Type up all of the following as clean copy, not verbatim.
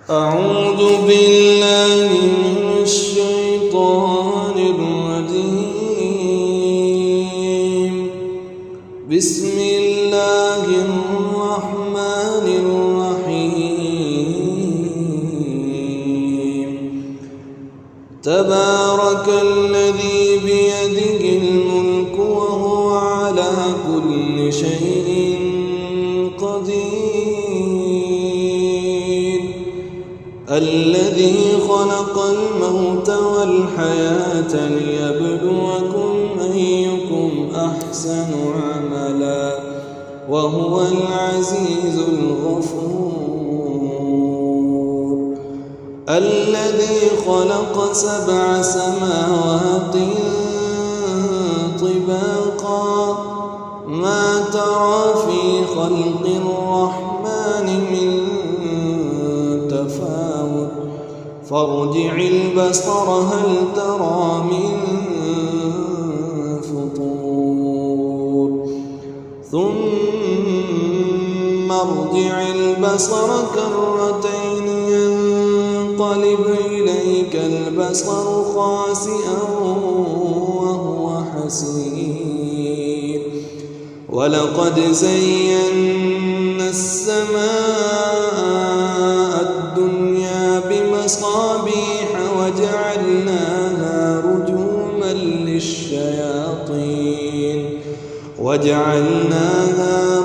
أعوذ بالله من الشيطان الرجيم. بسم الله الرحمن الرحيم. تبارك الذي بيده الملك وهو على كل شيء قدير. الذي خلق الموت والحياة ليبلوكم أيكم أحسن عملا وهو العزيز الغفور. الذي خلق 7 سماوات طباقا ما ترى في خلق الرحمن من تفاوت فارجع البصر هل ترى من فطور ثم ارجع البصر كرتين ينقلب إليك البصر خاسئا وهو حسير. ولقد زينا السماء الدنيا بمصابيح وجعلناها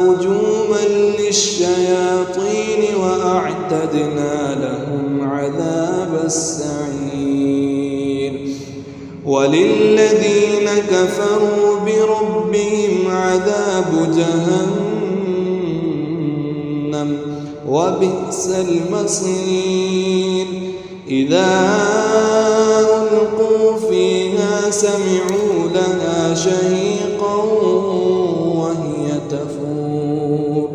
رجوما للشياطين وأعتدنا لهم عذاب السعير. وللذين كفروا بربهم عذاب جهنم وبئس المصير. إذا ألقوا فيها سمعوا لها شهيقا وهي تفور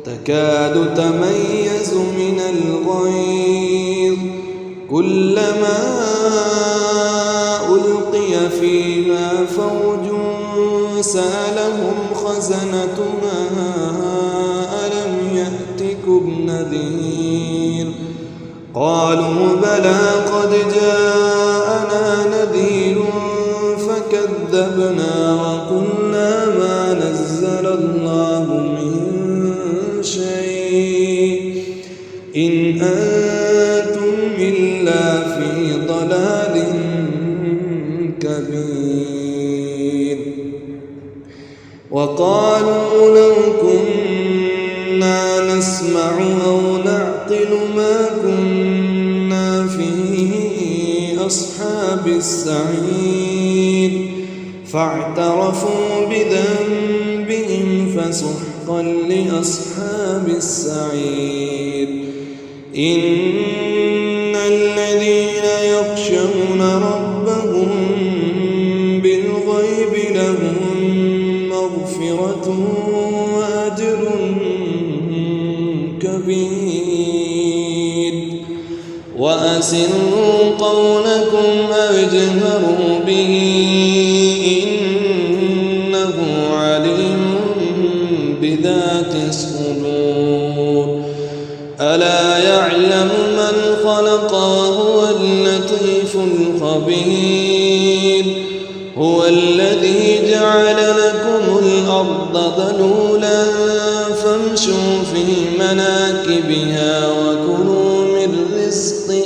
تكاد تميز من الغيظ كلما ألقي فيها فوج سألهم خزنتها ألم يأتكم نذير قالوا بلى قد جاءنا نذير فكذبنا وقلنا ما نزل الله من شيء إن أنتم إلا في ضلال كبير. وقالوا لو كنا نسمع أو نعقل ما كنا في أصحاب السعير فاعترفوا بذنبهم فسحقا لأصحاب السعير. إن الذين يخشون ربهم بالغيب لهم مغفرة وأجر كبير. وأسروا قولكم أو اجهروا به إنه عليم بذات الصدور. ألا يعلم من خلق وهو اللطيف الخبير. هو الذي جعل لكم الأرض ذلولا فامشوا في مناكبها وكلوا من رزقه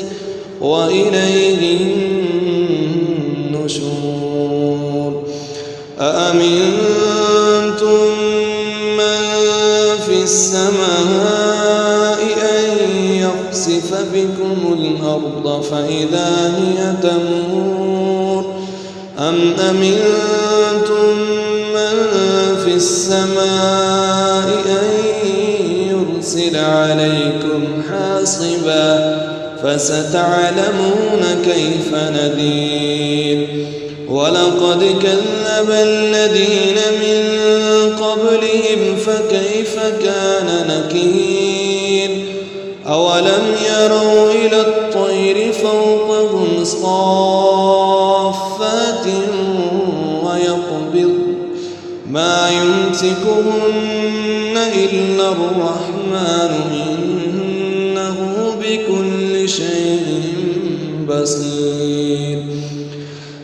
وإليه النشور. أأمنتم من في السماء أن يخسف بكم الأرض فإذا هي تمور أم أمنتم من في السماء أن يرسل عليكم حاصبا فستعلمون كيف نذير. ولقد كذب الذين من قبلهم فكيف كان نكير. أولم يروا إلى الطير فوقهم صافات ويقبض ما يمسكهن إلا الرحمن إنه بكل شيء بصير.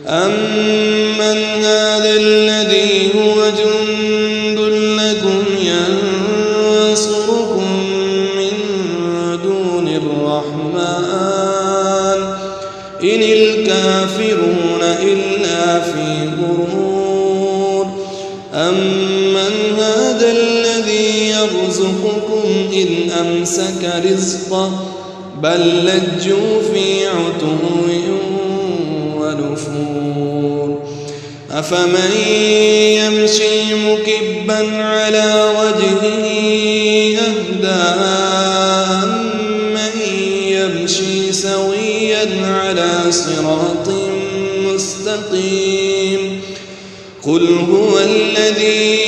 أمن هذا الذي هو جند لكم ينصركم من دون الرحمن إن الكافرون إلا في غرور. أمن هذا الذي يرزقكم إن أمسك رزقه بل لجوا في عتو ونفور. أفمن يمشي مكبا على وجهه أهدى أمن يمشي سويا على صراط مستقيم. قل هو الذي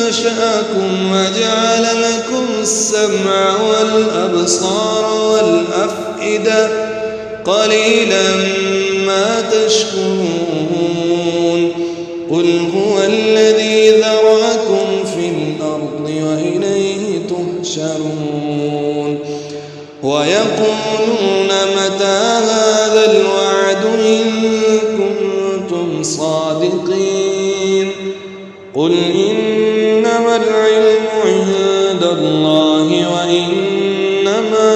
أنشأكم وجعل لكم السمع والأبصار والأفئدة قليلا ما تشكرون. قل هو الذي ذرأكم في الأرض وإليه تحشرون. ويقولون متى هذا الوعد إن كنتم صادقين. قل إنما العلم عند الله وإنما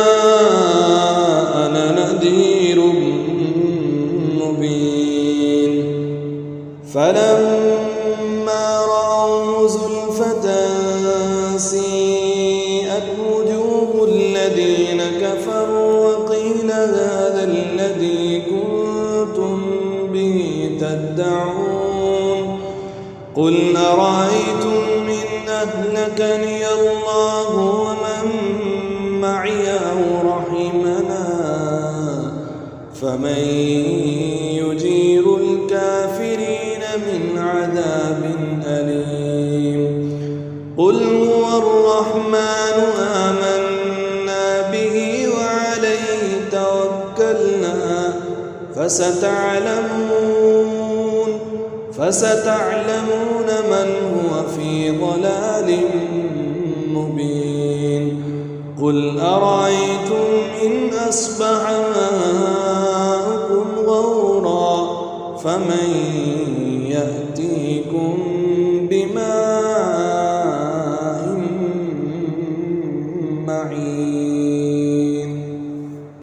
أنا نذير مبين. فلما رأوا زلفة سيئت وجوه الذين كفروا وقيل هذا الذي كنتم به تدعون. قل أرأيتم إن أهلكني الله ومن معي أو رحمنا فمن يجير الكافرين من عذاب أليم. قل هو الرحمن آمنا به وعليه توكلنا فستعلمون من هو في ضلال مبين. قل أرأيتم إن أصبح ماؤكم غورا فمن يأتيكم